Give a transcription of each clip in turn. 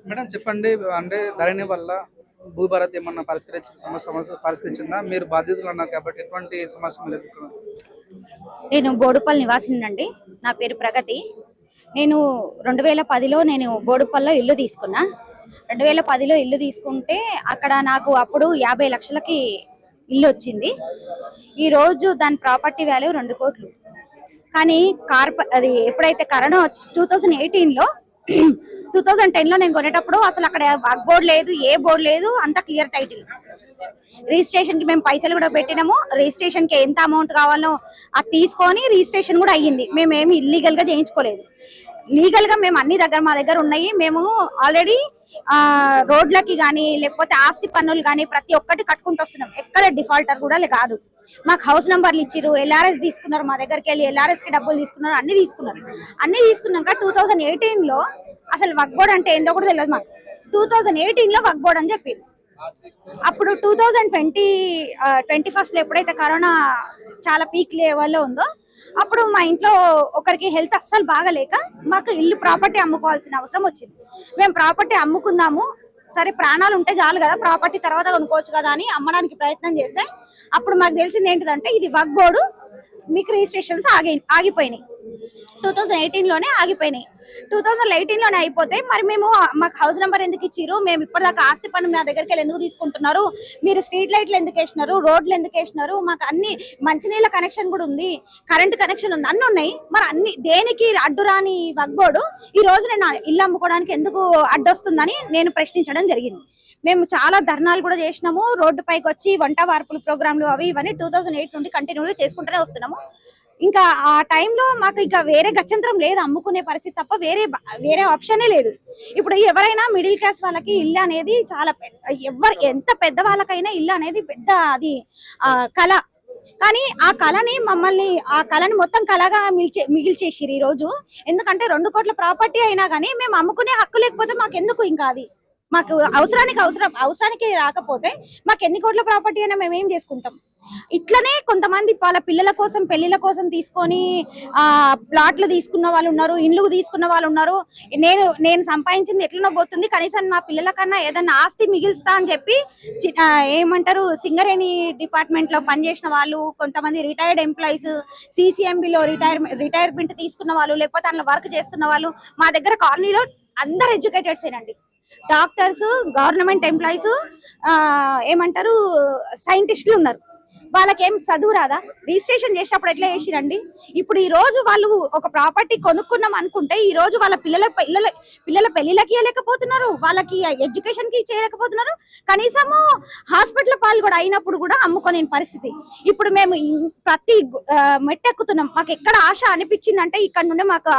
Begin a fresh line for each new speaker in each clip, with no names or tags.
Madam చెప్పండి. అంటే ధరణి వల్ల భూభారత్ ఏమన్నా సమస్య పరిష్కరించిందా? మీరు బాధితులు అన్నారు కాబట్టి ఎటువంటి సమస్య మీరు ఎదుర్కొన్నారు?
నేను బోడుపల్లి నివాసినండి. నా పేరు ప్రగతి. నేను 2010లో నేను బోడుపల్లిలో ఇల్లు తీసుకున్నా. 2010లో ఇల్లు తీసుకుంటే అక్కడ నాకు అప్పుడు 50 లక్షలకి ఇల్లు వచ్చింది. ఈరోజు దాని ప్రాపర్టీ వాల్యూ 2 కోట్లు. కానీ అది ఎప్పుడైతే కరోనా 2018లో 2010లో నేను కొనేటప్పుడు అసలు అక్కడ వర్క్ బోర్డు లేదు, ఏ బోర్డు లేదు, అంత క్లియర్ టైటిల్. రిజిస్ట్రేషన్ కి మేము పైసలు కూడా పెట్టినాము. రిజిస్ట్రేషన్ కి ఎంత అమౌంట్ కావాలో అది తీసుకొని రిజిస్ట్రేషన్ కూడా అయ్యింది. మేమేమి ఇల్లీగల్ గా చేయించుకోలేదు. లీగల్ గా మేము అన్ని మా దగ్గర ఉన్నాయి. మేము ఆల్రెడీ రోడ్లకి కానీ లేకపోతే ఆస్తి పన్నులు కానీ ప్రతి ఒక్కటి కట్టుకుంటూ వస్తున్నాం. ఎక్కడ డిఫాల్టర్ కూడా కాదు. మాకు హౌస్ నంబర్లు ఇచ్చిర్రు, ఎల్ఆర్ఎస్ తీసుకున్నారు, మా దగ్గరికి వెళ్ళి ఎల్ఆర్ఎస్ కి డబ్బులు తీసుకున్నారు, అన్ని తీసుకున్నాక 2018లో అసలు వర్క్ బోర్డ్ అంటే ఏందో కూడా తెలియదు మాకు. 2018లో వర్క్ బోర్డ్ అని చెప్పింది. అప్పుడు 2021లో ఎప్పుడైతే కరోనా చాలా పీక్ లెవెల్లో ఉందో అప్పుడు మా ఇంట్లో ఒకరికి హెల్త్ అస్సలు బాగలేక మాకు ఇల్లు ప్రాపర్టీ అమ్ముకోవాల్సిన అవసరం వచ్చింది. మేము ప్రాపర్టీ అమ్ముకుందాము, సరే ప్రాణాలు ఉంటే చాలు కదా, ప్రాపర్టీ తర్వాత కొనుక్కోవచ్చు కదా అని అమ్మడానికి ప్రయత్నం చేస్తే అప్పుడు మాకు తెలిసింది ఏంటిదంటే ఇది వర్క్ బోర్డు, మీకు రిజిస్ట్రేషన్స్ ఆగిపోయినాయి. 2018లోనే ఆగిపోయినాయి. 2018లోనే అయిపోతే మరి మాకు హౌస్ నెంబర్ ఎందుకు ఇచ్చిర్రు, మేము ఇప్పటిదాకా ఆస్తి పన్ను మా దగ్గరికి వెళ్ళి ఎందుకు తీసుకుంటున్నారు, మీరు స్ట్రీట్ లైట్లు ఎందుకు వేసినారు, రోడ్లు ఎందుకు వేసినారు, మాకు అన్ని మంచినీళ్ళ కనెక్షన్ కూడా ఉంది, కరెంట్ కనెక్షన్ ఉంది, అన్ని ఉన్నాయి, మరి అన్ని దేనికి అడ్డు రాని వర్క్ బోర్డు ఈ రోజు నేను ఇల్లు అమ్ముకోవడానికి ఎందుకు అడ్డొస్తుందని నేను ప్రశ్నించడం జరిగింది. మేము చాలా ధర్నాలు కూడా చేసినాము. రోడ్డు పైకి వచ్చి వంట వార్పులు ప్రోగ్రాంలు అవి ఇవన్నీ 2008 నుండి కంటిన్యూగా చేసుకుంటూనే వస్తున్నాము. ఇంకా ఆ టైంలో మాకు ఇంకా వేరే గత్యంతరం లేదు, అమ్ముకునే పరిస్థితి తప్ప వేరే ఆప్షనే లేదు. ఇప్పుడు ఎవరైనా మిడిల్ క్లాస్ వాళ్ళకి ఇల్లు అనేది చాలా ఎంత పెద్ద వాళ్ళకైనా ఇల్లు అనేది పెద్ద అది కళ. కానీ ఆ కళని మొత్తం కళగా మిగిల్చేసిరు ఈ రోజు. ఎందుకంటే 2 కోట్ల ప్రాపర్టీ అయినా కానీ మేము అమ్ముకునే హక్కు లేకపోతే మాకెందుకు, ఇంకా అది మాకు అవసరానికి రాకపోతే మాకు ఎన్ని కోట్ల ప్రాపర్టీ అయినా మేము ఏం చేసుకుంటాం. ఇట్లనే కొంతమంది వాళ్ళ పిల్లల కోసం పెళ్లిళ్ళ కోసం తీసుకొని ప్లాట్లు తీసుకున్న వాళ్ళు ఉన్నారు, ఇండ్లు తీసుకున్న వాళ్ళు ఉన్నారు. నేను సంపాదించింది ఎట్లనో పోతుంది, కనీసం మా పిల్లల కన్నా ఏదన్నా ఆస్తి మిగిల్స్తా అని చెప్పి ఏమంటారు సింగరేణి డిపార్ట్మెంట్ లో పనిచేసిన వాళ్ళు, కొంతమంది రిటైర్డ్ ఎంప్లాయీస్, సిసిఎంబిలో రిటైర్మెంట్ తీసుకున్న వాళ్ళు, లేకపోతే అందులో వర్క్ చేస్తున్న వాళ్ళు మా దగ్గర కాలనీలో అందరు ఎడ్యుకేటెడ్స్ ఏనండి. డాక్టర్స్, గవర్నమెంట్ ఎంప్లాయీస్, ఏమంటారు సైంటిస్టులు ఉన్నారు. వాళ్ళకేం చదువు రాదా? రిజిస్ట్రేషన్ చేసినప్పుడు ఎట్లా చేసిరండి? ఇప్పుడు ఈ రోజు వాళ్ళు ఒక ప్రాపర్టీ కొనుక్కున్నాం అనుకుంటే ఈ రోజు వాళ్ళ పిల్లల పెళ్లిళ్ళకి ఇవ్వలేకపోతున్నారు, వాళ్ళకి ఎడ్యుకేషన్ కి చేయలేకపోతున్నారు, కనీసము హాస్పిటల్ పాలు కూడా అయినప్పుడు కూడా అమ్ముకోని పరిస్థితి. ఇప్పుడు మేము ప్రతి మెట్టెక్కుతున్నాం. మాకు ఎక్కడ ఆశ అనిపించిందంటే ఇక్కడ నుండి మాకు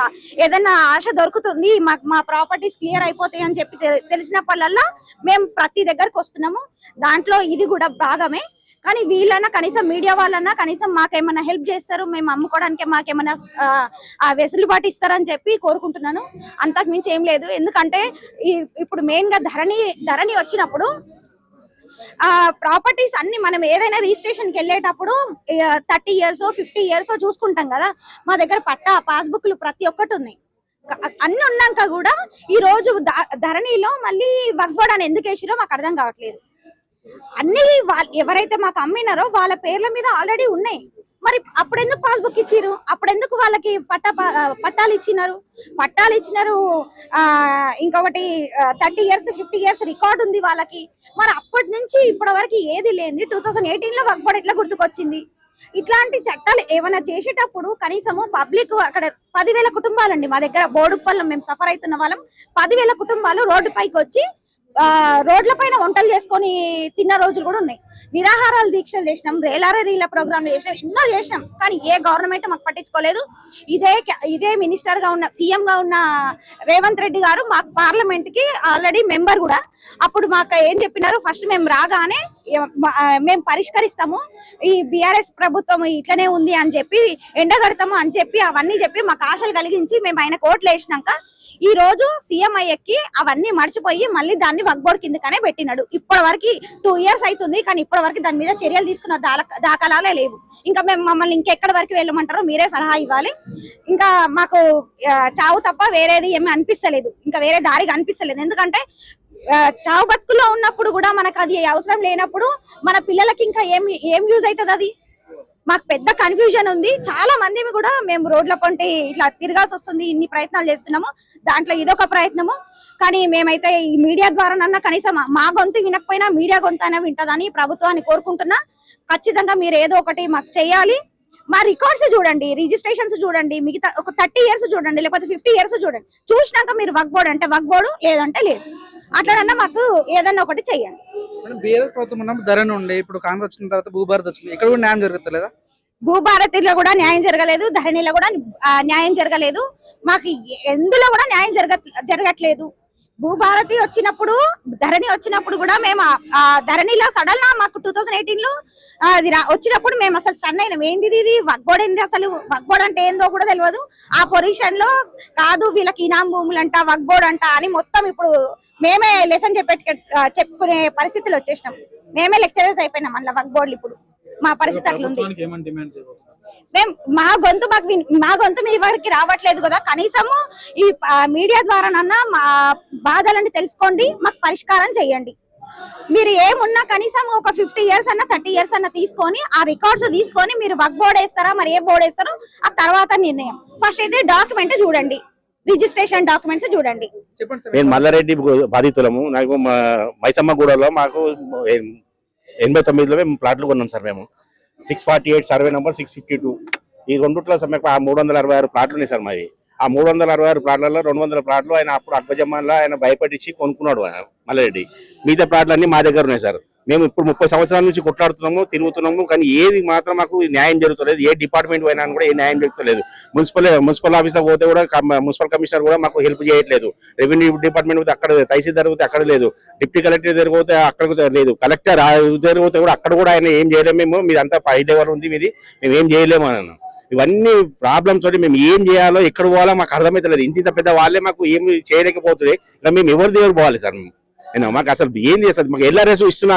ఏదైనా ఆశ దొరుకుతుంది, మా ప్రాపర్టీస్ క్లియర్ అయిపోతాయి అని చెప్పి తెలిసినప్పుడల్లా మేము ప్రతి దగ్గరకు వస్తున్నాము. దాంట్లో ఇది కూడా భాగమే. కానీ వీళ్ళన్నా కనీసం మీడియా వాళ్ళన్నా కనీసం మాకేమన్నా హెల్ప్ చేస్తారు, మేము అమ్ముకోవడానికి మాకేమన్నా వెసులుబాటు ఇస్తారని చెప్పి కోరుకుంటున్నాను. అంతకు మించి ఏం లేదు. ఎందుకంటే ఇప్పుడు మెయిన్ గా ధరణి వచ్చినప్పుడు ప్రాపర్టీస్ అన్ని మనం ఏదైనా రిజిస్ట్రేషన్కి వెళ్ళేటప్పుడు 30 years 50 years చూసుకుంటాం కదా. మా దగ్గర పట్టా పాస్బుక్లు ప్రతి ఒక్కటి ఉన్నాయి. అన్ని ఉన్నాక కూడా ఈ రోజు ధరణిలో మళ్ళీ వర్క్ బోర్డ్ అని ఎందుకు వేసిరో మాకు అర్థం కావట్లేదు. అన్ని ఎవరైతే మాకు అమ్మినారో వాళ్ళ పేర్ల మీద ఆల్రెడీ ఉన్నాయి. మరి అప్పుడెందుకు పాస్బుక్ ఇచ్చిరు, అప్పుడెందుకు వాళ్ళకి పట్టాలు ఇచ్చినారు. ఇంకొకటి 30 years 50 years రికార్డు ఉంది వాళ్ళకి. మరి అప్పటి నుంచి ఇప్పటి వరకు ఏది లేని 2018లో వర్క్ బోర్డ్ ఎట్లా గుర్తుకొచ్చింది? ఇట్లాంటి చట్టాలు ఏమైనా చేసేటప్పుడు కనీసము పబ్లిక్ అక్కడ 10,000 కుటుంబాలండి మా దగ్గర బోడుపల్లి మేము సఫర్ అవుతున్న వాళ్ళం. 10,000 కుటుంబాలు రోడ్డు పైకి వచ్చి రోడ్ల పైన వంటలు చేసుకొని తిన్న రోజులు కూడా ఉన్నాయి. నిరాహారాలు దీక్షలు చేసినాం, రేలారీల ప్రోగ్రాంలు చేసినాం, ఎన్నో చేసినాం. కానీ ఏ గవర్నమెంట్ మాకు పట్టించుకోలేదు. ఇదే మినిస్టర్ గా ఉన్న సీఎం గా ఉన్న రేవంత్ రెడ్డి గారు మాకు పార్లమెంట్ కి ఆల్రెడీ మెంబర్ కూడా. అప్పుడు మాకు ఏం చెప్పినారు, ఫస్ట్ మేము రాగానే మేము పరిష్కరిస్తాము, ఈ బీఆర్ఎస్ ప్రభుత్వం ఇట్లనే ఉంది అని చెప్పి ఎండగడతాము అని చెప్పి అవన్నీ చెప్పి మాకు ఆశలు కలిగించి మేము ఆయన కోట్లు వేసినాక ఈ రోజు సీఎం అయ్యకి అవన్నీ మర్చిపోయి మళ్ళీ దాన్ని వగ్బోర్డు కిందకనే పెట్టినాడు. ఇప్పటి వరకు 2 years అవుతుంది, కానీ ఇప్పటి వరకు దాని మీద చర్యలు తీసుకున్న దాఖలాలే లేవు. ఇంకా మేము మమ్మల్ని ఇంకెక్కడి వరకు వెళ్ళమంటారో మీరే సలహా ఇవ్వాలి. ఇంకా మాకు చావు తప్ప వేరేది ఏమీ అనిపిస్తలేదు, ఇంకా వేరే దారి అనిపిస్తలేదు. ఎందుకంటే చావు బతుకుల్లో ఉన్నప్పుడు కూడా మనకు అది అవసరం లేనప్పుడు మన పిల్లలకి ఇంకా ఏం యూజ్ అవుతుంది? అది మాకు పెద్ద కన్ఫ్యూజన్ ఉంది. చాలా మంది కూడా మేము రోడ్ల పొంటి ఇట్లా తిరగాల్సి వస్తుంది, ఇన్ని ప్రయత్నాలు చేస్తున్నాము, దాంట్లో ఇదొక ప్రయత్నము. కానీ మేమైతే ఈ మీడియా ద్వారా కనీసం మా గొంతు వినకపోయినా మీడియా గొంతు అయినా వింటదని ప్రభుత్వాన్ని కోరుకుంటున్నా. ఖచ్చితంగా మీరు ఏదో ఒకటి మాకు చేయాలి. మా రికార్డ్స్ చూడండి, రిజిస్ట్రేషన్స్ చూడండి, మిగతా ఒక 30 years చూడండి, లేకపోతే 50 years చూడండి. చూసినాక మీరు వగ్బోర్డు అంటే వగ్బోర్డు, లేదంటే లేదు. అట్లనన్నా మాకు ఏదన్నా ఒకటి చెయ్యండి.
బీఆర్ఎస్ ప్రభుత్వం ఉన్నప్పుడు ధరణి ఉండే, ఇప్పుడు కాంగ్రెస్ వచ్చిన తర్వాత భూభారత్ వచ్చింది, ఇక్కడ కూడా న్యాయం జరుగుతలేదా?
భూభారతిలో కూడా న్యాయం జరగలేదు, ధరణిలో కూడా న్యాయం జరగలేదు, మాకు ఎందులో కూడా న్యాయం జరగట్లేదు. భూభారతి వచ్చినప్పుడు, ధరణి వచ్చినప్పుడు కూడా మేము ఆ ధరణిలో సడన్ గా మాకు 2018లో అది వచ్చినప్పుడు మేము అసలు స్టన్ అయినాం. ఏంది ఇది వగ్బోర్డు, ఏంది అసలు వగ్బోర్డు అంటే ఏందో కూడా తెలియదు. ఆ పొజిషన్ లో కాదు వీళ్ళకి ఇనాం భూములు అంట, వగ్బోర్డు అంట అని మొత్తం ఇప్పుడు మేమే లెసన్ చెప్పుకునే పరిస్థితులు వచ్చేసినాం. మేమే లెక్చరర్స్ అయిపోయినాం అందులో వగ్బోర్డులు. ఇప్పుడు మా పరిస్థితి అట్లుంది. మేము మా గొంతు మీ వరకు రావట్లేదు కదా, కనీసము ఈ మీడియా ద్వారానన్నా మా బాధలని తెలుసుకోండి, మాకు పరిష్కారం చేయండి. మీరు ఏమున్నా కనీసం ఒక 50 years అన్నా 30 years అన్నా తీసుకొని ఆ రికార్డ్స్ తీసుకొని మీరు వగ్బోర్డు వేస్తారా, మరి ఏ బోర్డు వేస్తారో ఆ తర్వాత నిర్ణయం. ఫస్ట్ అయితే డాక్యుమెంట్ చూడండి, రిజిస్ట్రేషన్ డాక్యుమెంట్స్ చూడండి.
నేను మల్లారెడ్డి బాధితులము. నాకు మైసమ్మగూడలో మాకు 89లో మేము ప్లాట్లు కొన్నాం సార్. మేము 648 సర్వే నెంబర్ 652 ఈ రెండుట్లో మాకు 366 ప్లాట్లు ఉన్నాయి సార్. మాది ఆ 366 ప్లాట్లలో 200 ప్లాట్లు ఆయన అప్పుడు అక్బజమ్మాన్లో ఆయన భయపడిచి కొనుక్కున్నాడు ఆయన మల్లారెడ్డి. మిగతా ప్లాట్లు అన్ని మా దగ్గర ఉన్నాయి సార్. మేము ఇప్పుడు 30 సంవత్సరాల నుంచి కొట్లాడుతున్నాము, తిరుగుతున్నాము, కానీ ఏది మాత్రం మాకు న్యాయం జరుగుతలేదు. ఏ డిపార్ట్మెంట్ పోయినా కూడా ఏ న్యాయం జరుగుతలేదు. మున్సిపల్ ఆఫీస్లో పోతే కూడా మున్సిపల్ కమిషనర్ కూడా మాకు హెల్ప్ చేయట్లేదు. రెవెన్యూ డిపార్ట్మెంట్ పోతే అక్కడ, తహసీల్దార్ పోతే అక్కడ లేదు, డిప్యూటీ కలెక్టర్ దగ్గర పోతే అక్కడ లేదు, కలెక్టర్ దగ్గర పోతే కూడా అక్కడ కూడా ఆయన ఏం చేయలేము. మేము మీరు అంతా పై లెవెల్ ఉంది మీది, మేము ఏం చేయలేము అన్నాను. ఇవన్నీ ప్రాబ్లమ్స్ తోటి మేము ఏం చేయాలో, ఎక్కడ పోవాలో మాకు అర్థమైతలేదు. ఇంత పెద్ద వాళ్ళే మాకు ఏం చేయలేకపోతుంది. ఇంకా మేము ఎవరి దగ్గర పోవాలి సార్? మాకు అసలు ఏంది అసలు? మాకు ఎల్ఆర్ఎస్ ఇస్తా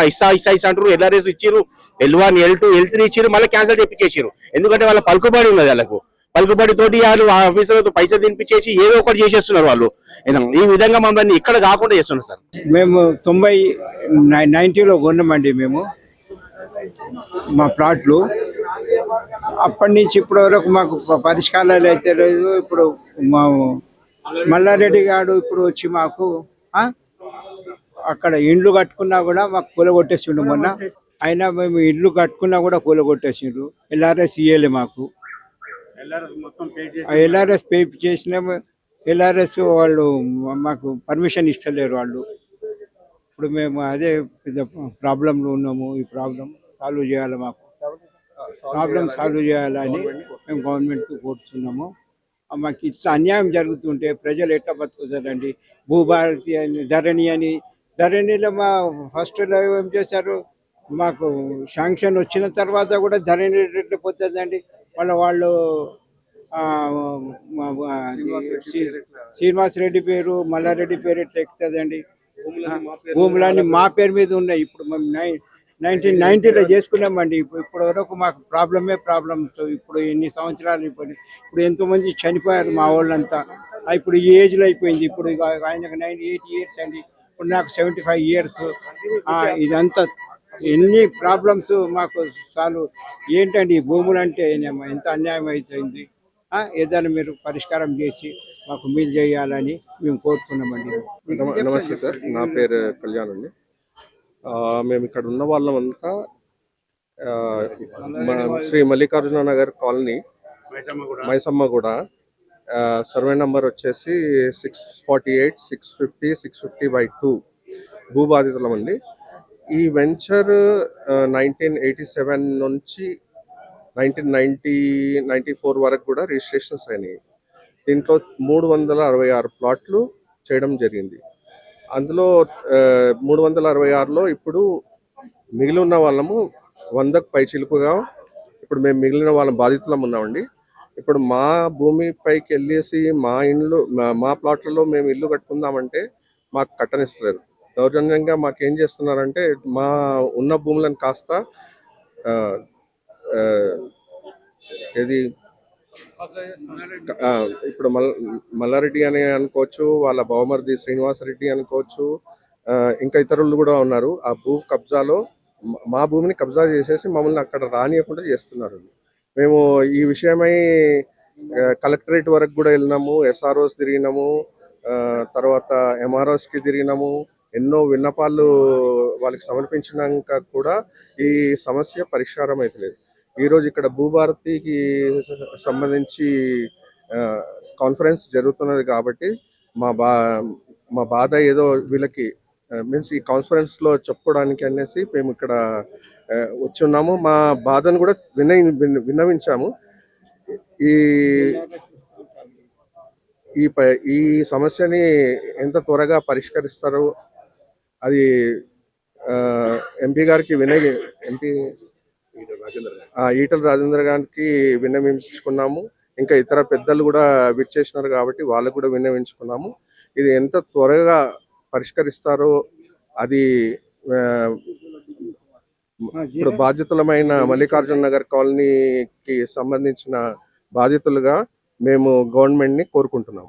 అంటారు, ఎల్ఆర్ఎస్ ఇచ్చారు, L1 L2 L3 ఇచ్చారు, మళ్ళీ క్యాన్సిల్ చేయించేసారు. ఎందుకంటే వాళ్ళ పలుకుబడి ఉన్నది, వాళ్ళకు పలుకుబడి తోటి వాళ్ళు ఆఫీసర్లతో పైసలు తినిపించేసి ఏదో ఒకటి చేసేస్తున్నారు వాళ్ళు. ఈ విధంగా మమ్మల్ని ఇక్కడ కాకుండా చేస్తున్నారు సార్.
మేము 90లో కొన్నామండి మేము మా ప్లాట్లు. అప్పటి నుంచి ఇప్పటి వరకు మాకు పరిష్కారాలు అయితే లేదు. ఇప్పుడు మా మల్లారెడ్డి గారు ఇప్పుడు వచ్చి మాకు అక్కడ ఇండ్లు కట్టుకున్నా కూడా మాకు కూలగొట్టేసిండు మొన్న. అయినా మేము ఇల్లు కట్టుకున్నా కూడా కూలగొట్టేసిండ్రు. ఎల్ఆర్ఎస్ ఇయ్యలే మాకు. ఎల్ఆర్ఎస్ పే చేసిన ఎల్ఆర్ఎస్ వాళ్ళు మాకు పర్మిషన్ ఇస్తలేరు వాళ్ళు. ఇప్పుడు మేము అదే పెద్ద ప్రాబ్లంలో ఉన్నాము. ఈ ప్రాబ్లం సాల్వ్ చేయాలి, మాకు ప్రాబ్లం సాల్వ్ చేయాలని మేము గవర్నమెంట్కి కోరుతున్నాము. మాకు ఇట్లా అన్యాయం జరుగుతుంటే ప్రజలు ఎట్లా బతుకుతారండి? భూభారతి అని, ధరణిలో మా ఫస్ట్లో ఏం చేశారు, మాకు శాంక్షన్ వచ్చిన తర్వాత కూడా ధరణి ఎట్లా పోతుందండి? వాళ్ళు శ్రీనివాసరెడ్డి పేరు, మల్లారెడ్డి పేరు ఎట్లా ఎక్కుతుందండి? భూములన్నీ మా పేరు మీద ఉన్నాయి. ఇప్పుడు మేము 1990లో చేసుకున్నామండి. ఇప్పటి వరకు మాకు ప్రాబ్లమ్స్. ఇప్పుడు ఎన్ని సంవత్సరాలు, ఇప్పుడు ఎంతోమంది చనిపోయారు మా వాళ్ళంతా. ఇప్పుడు ఈ ఏజ్లో అయిపోయింది. ఇప్పుడు ఆయనకు 98 years అండి, ఇప్పుడు నాకు 75 years. ఇదంతా ఎన్ని ప్రాబ్లమ్స్ మాకు సాల్వ్ ఏంటండి? భూములు అంటే ఎంత అన్యాయం అవుతుంది. ఏదైనా మీరు పరిష్కారం చేసి మాకు మేలు చేయాలని మేము కోరుతున్నామండి.
నమస్తే సార్, నా పేరు కళ్యాణ్ అండి. మేము ఇక్కడ ఉన్న వాళ్ళమంతా Shri Mallikarjuna Nagar colony, Maisammaguda, survey number వచ్చేసి 648, 650, 650/2 భూబాధితులం అండి. ఈ వెంచర్ 1987 నుంచి 1994 వరకు కూడా రిజిస్ట్రేషన్స్ అయినాయి. దీంట్లో 366 ప్లాట్లు చేయడం జరిగింది. అందులో 366లో ఇప్పుడు మిగిలి ఉన్న వాళ్ళము 100కు పైచిలుకుగా ఇప్పుడు మేము మిగిలిన వాళ్ళ బాధితులం ఉన్నామండి. ఇప్పుడు మా భూమి పైకి వెళ్ళేసి మా ఇండ్లు మా ప్లాట్లలో మేము ఇల్లు కట్టుకుందామంటే మాకు కట్టనిస్తలేరు. దౌర్జన్యంగా మాకేం చేస్తున్నారంటే మా ఉన్న భూములను కాస్త ఆ, ఆ, ఇది ఆ, ఇప్పుడు మల్లారెడ్డి అని అనుకోవచ్చు, వాళ్ళ బహుమర్ది శ్రీనివాసరెడ్డి అనుకోవచ్చు, ఇంకా ఇతరులు కూడా ఉన్నారు. ఆ భూ కబ్జాలో మా భూమిని కబ్జా చేసేసి మమ్మల్ని అక్కడ రానియకుండా చేస్తున్నారు. మేము ఈ విషయమై కలెక్టరేట్ వరకు కూడా వెళ్ళినాము, ఎస్ఆర్ఓస్ తిరిగినాము, తర్వాత ఎంఆర్ఓస్కి తిరిగినాము. ఎన్నో విన్నపాలు వాళ్ళకి సమర్పించినాక కూడా ఈ సమస్య పరిష్కారం అవుతలేదు. ఈరోజు ఇక్కడ భూభారతికి సంబంధించి కాన్ఫరెన్స్ జరుగుతున్నది కాబట్టి మా బాధ ఏదో వీళ్ళకి మీన్స్ ఈ కాన్ఫరెన్స్లో చెప్పుకోవడానికి అనేసి మేము ఇక్కడ వచ్చి ఉన్నాము. మా బాధను కూడా విన్నవించాము. ఈ ఈ ఈ సమస్యని ఎంత త్వరగా పరిష్కరిస్తారో అది ఎంపీ గారికి ఈటల రాజేందర్ గారికి విన్నవించుకున్నాము. ఇంకా ఇతర పెద్దలు కూడా విచ్చేసినారు కాబట్టి వాళ్ళకు కూడా విన్నవించుకున్నాము. ఇది ఎంత త్వరగా పరిష్కరిస్తారో అది ఇప్పుడు బాధితులమైన మల్లికార్జున నగర్ కాలనీకి సంబంధించిన బాధితులుగా మేము గవర్నమెంట్ని కోరుకుంటున్నాము.